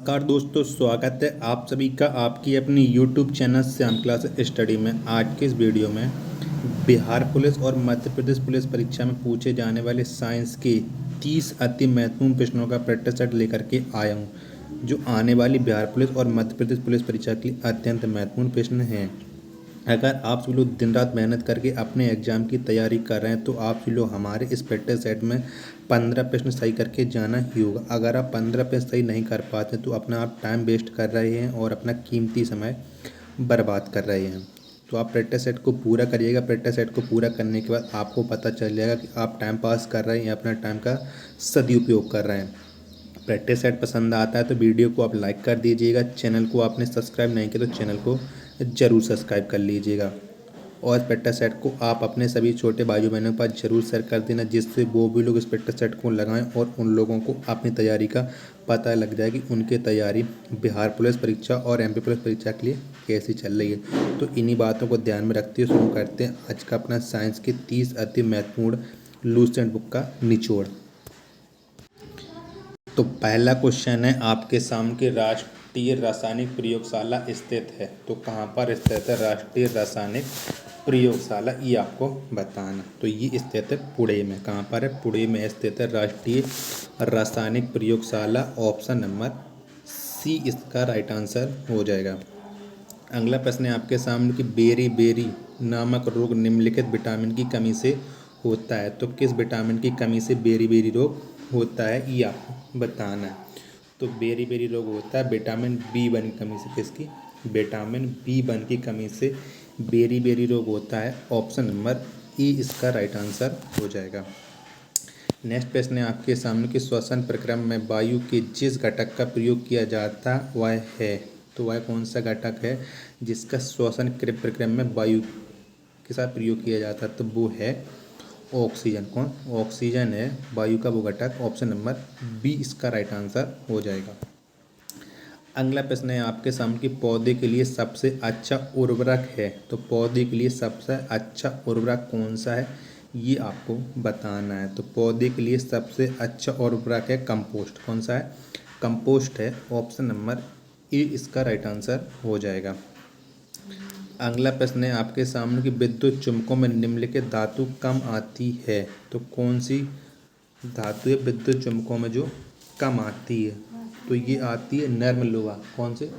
नमस्कार दोस्तों, स्वागत है आप सभी का आपकी अपनी YouTube channel Shyam class study में। आज के इस वीडियो में बिहार पुलिस और मध्य प्रदेश पुलिस परीक्षा में पूछे जाने वाले साइंस के 30 अति महत्वपूर्ण प्रश्नों का प्रैक्टिस सेट लेकर के आया हूँ, जो आने वाली बिहार पुलिस और मध्य प्रदेश पुलिस परीक्षा के लिए अत्यंत महत्वपूर्ण प्रश्न हैं। अगर आप सभी लोग दिन रात मेहनत करके अपने एग्जाम की तैयारी कर रहे हैं तो आप सभी लोग हमारे इस प्रैक्टिस सेट में 15 प्रश्न सही करके जाना ही होगा। अगर आप 15 प्रश्न सही नहीं कर पाते तो अपना आप टाइम वेस्ट कर रहे हैं और अपना कीमती समय बर्बाद कर रहे हैं। तो आप प्रैक्टिस सेट को पूरा करिएगा। प्रैक्टिस सेट को पूरा करने के बाद आपको पता चल जाएगा कि आप टाइम पास कर रहे हैं या अपना टाइम का सदुपयोग कर रहे हैं। प्रैक्टिस सेट पसंद आता है तो वीडियो को आप लाइक कर दीजिएगा। चैनल को आपने सब्सक्राइब नहीं किया तो चैनल को ज़रूर सब्सक्राइब कर लीजिएगा। और इस प्रैक्टिस सेट को आप अपने सभी छोटे भाई बहनों के पास ज़रूर शेयर कर देना, जिससे वो भी लोग इस प्रैक्टिस सेट को लगाएं और उन लोगों को अपनी तैयारी का पता लग जाए कि उनकी तैयारी बिहार पुलिस परीक्षा और MP पुलिस परीक्षा के लिए कैसी चल रही है। तो इन्हीं बातों को ध्यान में रखते हुए शुरू करते हैं आज का अपना साइंस के 30 अति महत्वपूर्ण लूसेंट बुक का निचोड़। तो पहला क्वेश्चन है आपके सामने, राष्ट्रीय रासायनिक प्रयोगशाला स्थित है। तो कहाँ पर स्थित है राष्ट्रीय रासायनिक प्रयोगशाला, ये आपको बताना। तो ये स्थित है पुणे में। कहाँ पर है? पुणे में स्थित है राष्ट्रीय रासायनिक प्रयोगशाला। ऑप्शन नंबर सी इसका राइट आंसर हो जाएगा। अगला प्रश्न है आपके सामने कि बेरी नामक रोग निम्नलिखित विटामिन की कमी से होता है। तो किस विटामिन की कमी से बेरी रोग होता है, ये आपको बताना है। तो बेरी रोग होता है विटामिन B1 की कमी से। किसकी? विटामिन B1 की कमी से बेरी रोग होता है। ऑप्शन नंबर ई इसका राइट आंसर हो जाएगा। नेक्स्ट प्रश्न है आपके सामने कि श्वसन प्रक्रिया में वायु के जिस घटक का प्रयोग किया जाता वह है। तो वह कौन सा घटक है जिसका श्वसन प्रक्रिया में वायु के साथ प्रयोग किया जाता है? तो वो है ऑक्सीजन। कौन? ऑक्सीजन है वायु का वो घटक। ऑप्शन नंबर बी इसका राइट आंसर हो जाएगा। अगला प्रश्न है आपके सामने कि पौधे के लिए सबसे अच्छा उर्वरक है। तो पौधे के लिए सबसे अच्छा उर्वरक कौन सा है, ये आपको बताना है। तो पौधे के लिए सबसे अच्छा उर्वरक है कंपोस्ट। कौन सा है? कंपोस्ट है। ऑप्शन नंबर ए इसका राइट आंसर हो जाएगा। अगला प्रश्न है आपके सामने कि विद्युत चुम्बकों में निम्नलिखित धातु कम आती है। तो कौन सी धातु है विद्युत चुम्बकों में जो कम आती है? तो ये आती है नर्म लोहा। कौन से?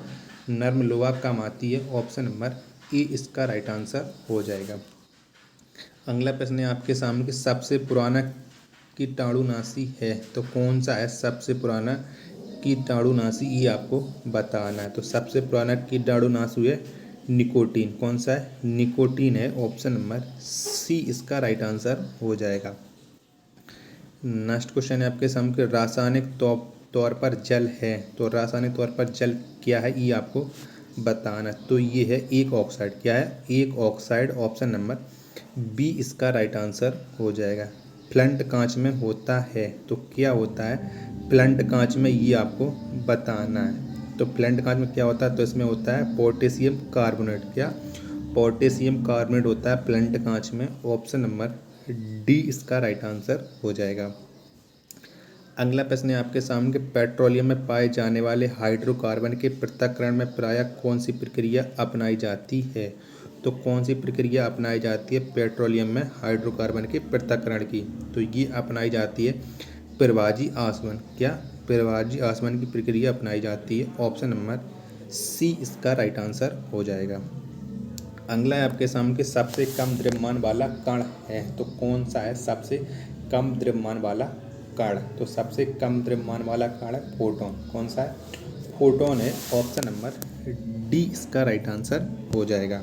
नर्म लोहा कम आती है। ऑप्शन नंबर ए इसका राइट आंसर हो जाएगा। अगला प्रश्न है आपके सामने कि सबसे पुराना कीटाणुनाशी है। तो कौन सा है सबसे पुराना कीटाणुनाशी, ये आपको बताना है। तो सबसे पुराना कीटाणुनाशी है निकोटीन। कौन सा है? निकोटीन है। ऑप्शन नंबर सी इसका राइट आंसर हो जाएगा। नेक्स्ट क्वेश्चन है आपके सामने कि रासायनिक तौर पर जल है। तो रासायनिक तौर पर जल क्या है, ये आपको बताना। तो ये है एक ऑक्साइड। क्या है? एक ऑक्साइड। ऑप्शन नंबर बी इसका राइट आंसर हो जाएगा। फ्लंट कांच में होता है। तो क्या होता है फ्लंट कांच में, ये आपको बताना है। तो फ्लंट कांच में क्या होता है? तो इसमें होता है पोटेशियम कार्बोनेट। क्या? पोटेशियम कार्बोनेट होता है फ्लंट कांच में। ऑप्शन नंबर डी इसका राइट आंसर हो जाएगा। अगला प्रश्न है आपके सामने कि पेट्रोलियम में पाए जाने वाले हाइड्रोकार्बन के पृथक्करण में प्रायः कौन सी प्रक्रिया अपनाई जाती है? तो कौन सी प्रक्रिया अपनाई जाती है पेट्रोलियम में हाइड्रोकार्बन के पृथक्करण की? तो ये अपनाई जाती है प्रवाजी आसवन। क्या? प्रवाजी आसवन की प्रक्रिया अपनाई जाती है। ऑप्शन नंबर सी इसका राइट आंसर हो जाएगा। अगला है आपके सामने कि सबसे कम द्रव्यमान वाला कण है। तो कौन सा है सबसे कम द्रव्यमान वाला कण? तो सबसे कम द्रव्यमान वाला कण है फोटोन। कौन सा है? फोटोन है। ऑप्शन नंबर डी इसका राइट आंसर हो जाएगा।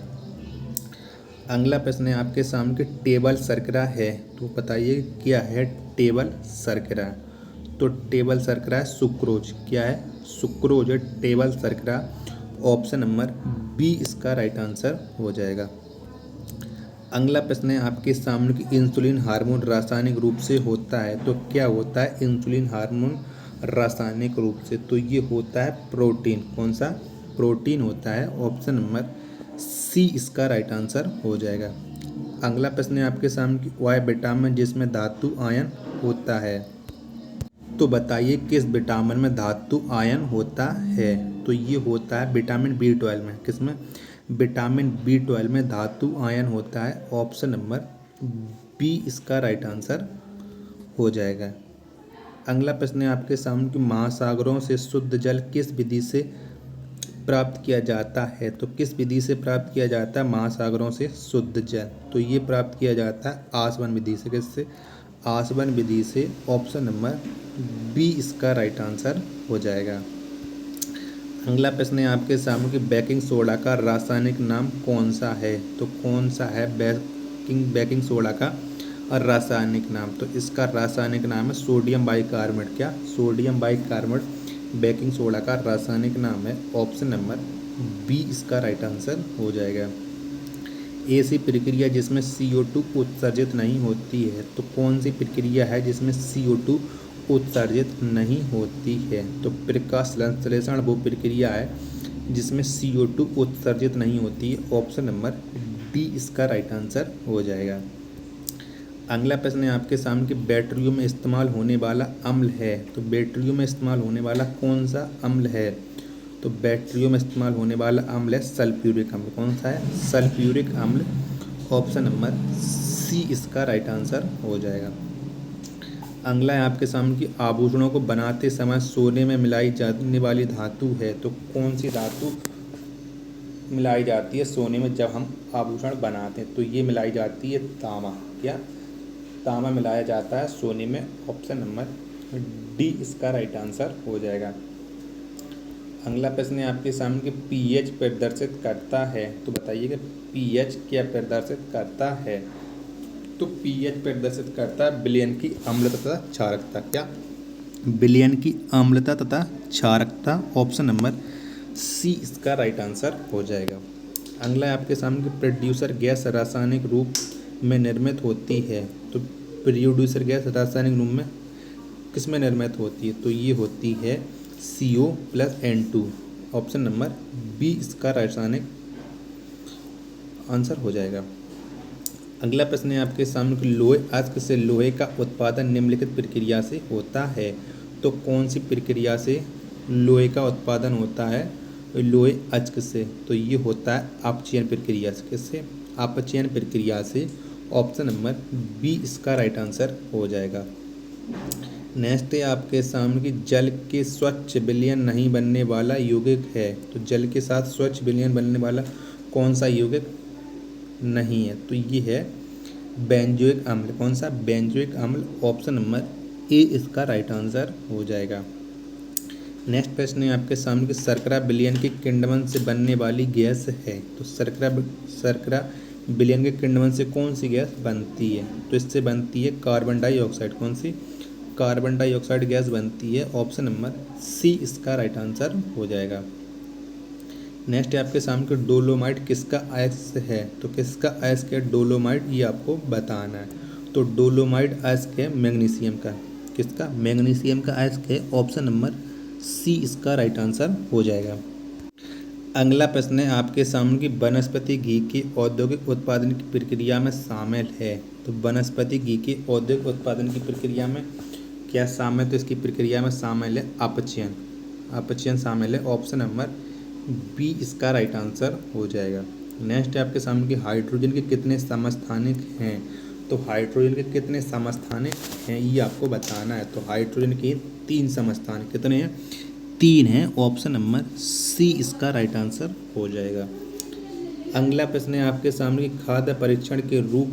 अगला प्रश्न है आपके सामने कि टेबल शर्करा है। तो बताइए क्या है टेबल शर्करा? तो टेबल शर्करा है सुक्रोज। क्या है? सुक्रोज है टेबल शर्करा। ऑप्शन नंबर बी इसका राइट आंसर हो जाएगा। अगला प्रश्न है आपके सामने कि इंसुलिन हार्मोन रासायनिक रूप से होता है। तो क्या होता है इंसुलिन हार्मोन रासायनिक रूप से? तो ये होता है प्रोटीन। कौन सा? प्रोटीन होता है। ऑप्शन नंबर सी इसका राइट आंसर हो जाएगा। अगला प्रश्न है आपके सामने कि वह विटामिन जिसमें धातु आयन होता है। तो बताइए किस विटामिन में धातु आयन होता है। तो ये होता है विटामिन B12 में। किसमें? विटामिन B12 में धातु आयन होता है। ऑप्शन नंबर बी इसका राइट आंसर हो जाएगा। अगला प्रश्न है आपके सामने कि महासागरों से शुद्ध जल किस विधि से प्राप्त किया जाता है। तो किस विधि से प्राप्त किया जाता है महासागरों से शुद्ध जल? तो ये प्राप्त किया जाता है आसवन विधि से। किससे? आसवन विधि से। ऑप्शन नंबर बी इसका राइट आंसर हो जाएगा। अगला प्रश्न है आपके सामने कि बेकिंग सोडा का रासायनिक नाम कौन सा है। तो कौन सा है बेकिंग सोडा का रासायनिक नाम? तो इसका रासायनिक नाम है सोडियम बाइकार्बोनेट। क्या? सोडियम बाइकार्बोनेट बेकिंग सोडा का रासायनिक नाम है। ऑप्शन नंबर बी इसका राइट आंसर हो जाएगा। ऐसी प्रक्रिया जिसमें CO2 उत्सर्जित नहीं होती है। तो कौन सी प्रक्रिया है जिसमें CO2 उत्सर्जित नहीं होती है? तो प्रकाश संश्लेषण वो प्रक्रिया है जिसमें CO2 उत्सर्जित नहीं होती है। ऑप्शन नंबर डी इसका राइट आंसर हो जाएगा। अगला प्रश्न है आपके सामने कि बैटरियों में इस्तेमाल होने वाला अम्ल है। तो बैटरियों में इस्तेमाल होने वाला कौन सा अम्ल है? तो बैटरियों में इस्तेमाल होने वाला अम्ल है सल्फ्यूरिक अम्ल। कौन सा है? सल्फ्यूरिक अम्ल। ऑप्शन नंबर सी इसका राइट आंसर हो जाएगा। अगला है आपके सामने कि आभूषणों को बनाते समय सोने में मिलाई जाने वाली धातु है। तो कौन सी धातु मिलाई जाती है सोने में जब हम आभूषण बनाते हैं? तो ये मिलाई जाती है तांबा। क्या? तांबा मिलाया जाता है सोने में। ऑप्शन नंबर डी इसका राइट आंसर हो जाएगा। अगला प्रश्न है आपके सामने कि पीएच प्रदर्शित करता है। तो बताइए कि पीएच क्या प्रदर्शित करता है? तो पीएच प्रदर्शित करता है विलयन की अम्लता तथा क्षारकता। क्या? विलयन की अम्लता तथा क्षारकता। ऑप्शन नंबर सी इसका राइट आंसर हो जाएगा। अगला है आपके सामने कि प्रोड्यूसर गैस रासायनिक रूप में निर्मित होती है। तो प्रोड्यूसर गैस रासायनिक रूप में किस में निर्मित होती है? तो ये होती है CO+N2। ऑप्शन नंबर बी इसका रासायनिक आंसर हो जाएगा। अगला प्रश्न है आपके सामने कि लोहे अयस्क से लोहे का उत्पादन निम्नलिखित प्रक्रिया से होता है। तो कौन सी प्रक्रिया से लोहे का उत्पादन होता है लोहे अयस्क से? तो ये होता है अपचयन प्रक्रिया से। किससे? अपचयन प्रक्रिया से। ऑप्शन नंबर बी इसका राइट आंसर हो जाएगा। नेक्स्ट है आपके सामने कि जल के स्वच्छ विलयन नहीं बनने वाला यौगिक है। तो जल के साथ स्वच्छ विलयन बनने वाला कौन सा यौगिक नहीं है? तो ये है बेंजोइक अम्ल। कौन सा? बेंजोइक अम्ल। ऑप्शन नंबर ए इसका राइट आंसर हो जाएगा। नेक्स्ट प्रश्न है आपके सामने कि शर्करा विलयन के किण्वन से बनने वाली गैस है। तो शर्करा विलयन के किण्वन से कौन सी गैस बनती है? तो इससे बनती है कार्बन डाइऑक्साइड। कौन सी? कार्बन डाइऑक्साइड गैस बनती है। ऑप्शन नंबर सी इसका राइट आंसर हो जाएगा। नेक्स्ट है आपके सामने कि डोलोमाइट किसका अयस्क है। तो किसका अयस्क है डोलोमाइट? ये आपको बताना है। तो डोलोमाइट अयस्क है मैग्नीशियम का। किसका? मैग्नीशियम का अयस्क है। ऑप्शन नंबर सी इसका राइट आंसर हो जाएगा। अगला प्रश्न है आपके सामने कि वनस्पति घी के औद्योगिक उत्पादन की प्रक्रिया में शामिल है। तो वनस्पति घी के औद्योगिक उत्पादन की प्रक्रिया में क्या शामिल? तो इसकी प्रक्रिया में शामिल है अपचयन। अपचयन शामिल है। ऑप्शन नंबर बी इसका राइट आंसर हो जाएगा। नेक्स्ट है आपके सामने कि हाइड्रोजन के कितने समस्थानिक हैं। तो हाइड्रोजन के कितने समस्थानिक हैं ये आपको बताना है। तो हाइड्रोजन के 3 समस्थानिक। कितने हैं? 3 हैं। ऑप्शन नंबर सी इसका राइट आंसर हो जाएगा। अगला प्रश्न है आपके सामने कि खाद्य परीक्षण के रूप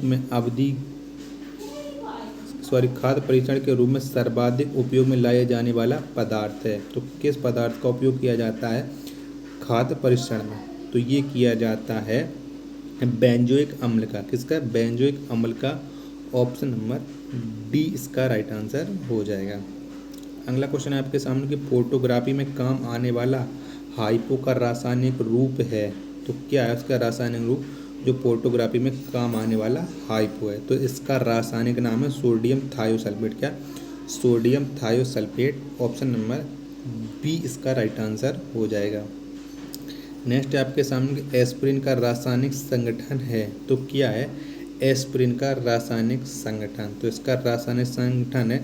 में सर्वाधिक उपयोग में लाया जाने वाला पदार्थ है। तो किस पदार्थ का उपयोग किया जाता है खाद्य परीक्षण में? तो ये किया जाता है बेंजोइक अम्ल का। किसका? बेंजोइक अम्ल का। ऑप्शन नंबर डी इसका राइट आंसर हो जाएगा। अगला क्वेश्चन है आपके सामने कि फोटोग्राफी में काम आने वाला हाइपो का रासायनिक रूप है। तो क्या है उसका रासायनिक रूप जो फोटोग्राफी में काम आने वाला हाइपो है? तो इसका रासायनिक नाम है सोडियम थायोसल्फेट। क्या? Sodium thiosulphate. Option number B इसका राइट आंसर हो जाएगा। नेक्स्ट है आपके सामने एस्पिरिन का रासायनिक संगठन है। तो क्या है एस्पिरिन का रासायनिक संगठन? तो इसका रासायनिक संगठन है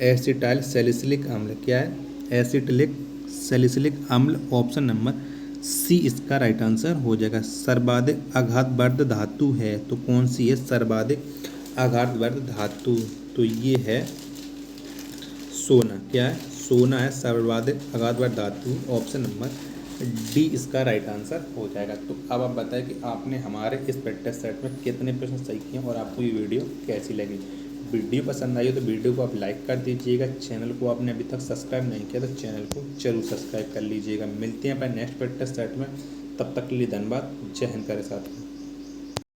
एसिटाइल सैलिसिलिक अम्ल। क्या है? एसिटिलिक सैलिसिलिक अम्ल। ऑप्शन नंबर सी इसका राइट आंसर हो जाएगा। सर्वाधिक आघातवर्ध धातु है तो कौन सी है? सर्वाधिक आघातवर्ध धातु तो ये है सोना। क्या है? सोना है सर्वाधिक आघातवर्ध धातु। ऑप्शन नंबर डी इसका राइट आंसर हो जाएगा। तो अब आप बताएं कि आपने हमारे इस प्रैक्टिस सेट में कितने प्रश्न सही किए और आपको ये वीडियो कैसी लगी। वीडियो पसंद आई हो तो वीडियो को आप लाइक कर दीजिएगा। चैनल को आपने अभी तक सब्सक्राइब नहीं किया तो चैनल को जरूर सब्सक्राइब कर लीजिएगा। मिलते हैं अपने नेक्स्ट प्रैक्टिस सेट में, तब तक के लिए धन्यवाद। जय हिंद करे साथ।